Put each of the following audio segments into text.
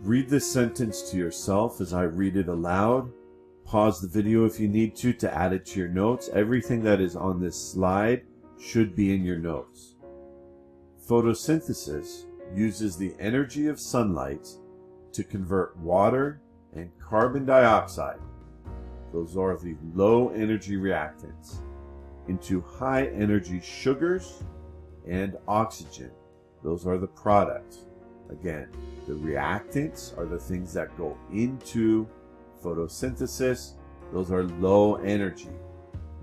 Read this sentence to yourself as I read it aloud. Pause the video if you need to add it to your notes. Everything that is on this slide should be in your notes. Photosynthesis uses the energy of sunlight to convert water and carbon dioxide, those are the low energy reactants, into high energy sugars and oxygen. Those are the products. Again, the reactants are the things that go into photosynthesis. Those are low energy.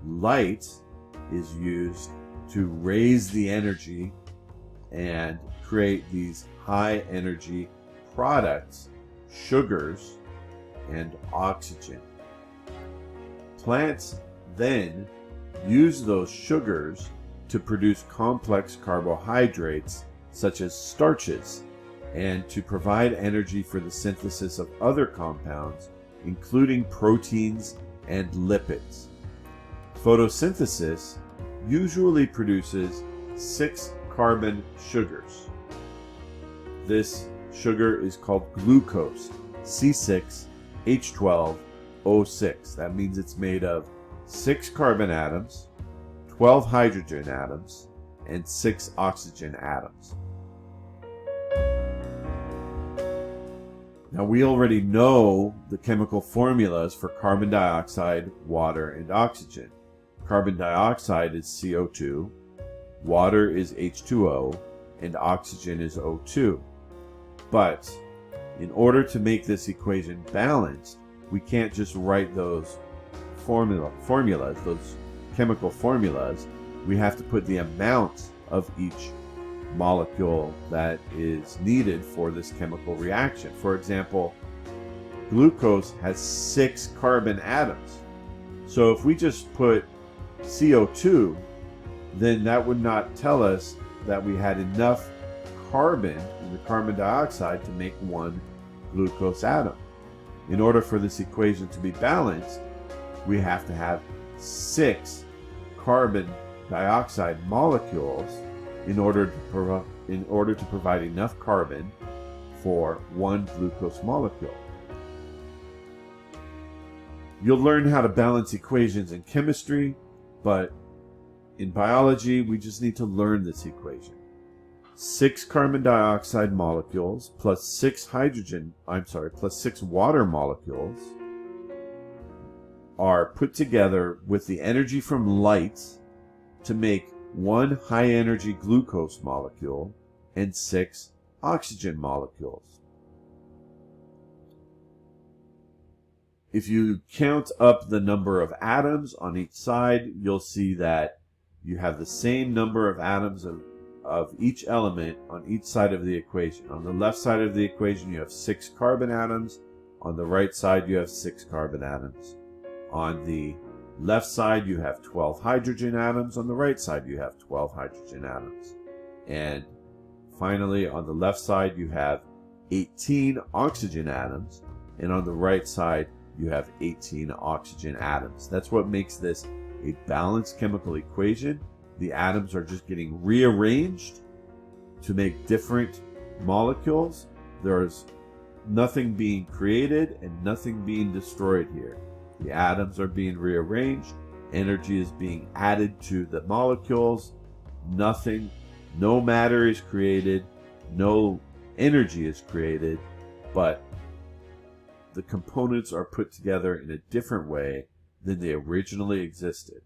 Light is used to raise the energy and create these high energy products, sugars and oxygen. Plants then use those sugars to produce complex carbohydrates such as starches and to provide energy for the synthesis of other compounds, including proteins and lipids. Photosynthesis usually produces 6 carbon sugars. This sugar is called glucose, C6H12O6. That means it's made of 6 carbon atoms, 12 hydrogen atoms, and 6 oxygen atoms. Now we already know the chemical formulas for carbon dioxide, water, and oxygen. Carbon dioxide is CO2, water is H2O, and oxygen is O2. But in order to make this equation balanced, we can't just write those formulas, those chemical formulas. We have to put the amount of each molecule that is needed for this chemical reaction. For example, glucose has 6 carbon atoms. So if we just put CO2, then that would not tell us that we had enough carbon in the carbon dioxide to make 1 glucose atom. In order for this equation to be balanced, we have to have 6 carbon dioxide molecules in order to provide enough carbon for 1 glucose molecule. You'll learn how to balance equations in chemistry, but in biology, we just need to learn this equation. 6 carbon dioxide molecules plus 6 water molecules are put together with the energy from light to make 1 high energy glucose molecule and 6 oxygen molecules. If you count up the number of atoms on each side, you'll see that you have the same number of atoms of each element on each side of the equation. On the left side of the equation, you have 6 carbon atoms. On the right side, you have 6 carbon atoms. On the left side, you have 12 hydrogen atoms. On the right side, you have 12 hydrogen atoms. And finally, on the left side, you have 18 oxygen atoms. And on the right side, you have 18 oxygen atoms. That's what makes this a balanced chemical equation. The atoms are just getting rearranged to make different molecules. There's nothing being created and nothing being destroyed here. The atoms are being rearranged. Energy is being added to the molecules. No matter is created. No energy is created. But the components are put together in a different way than they originally existed.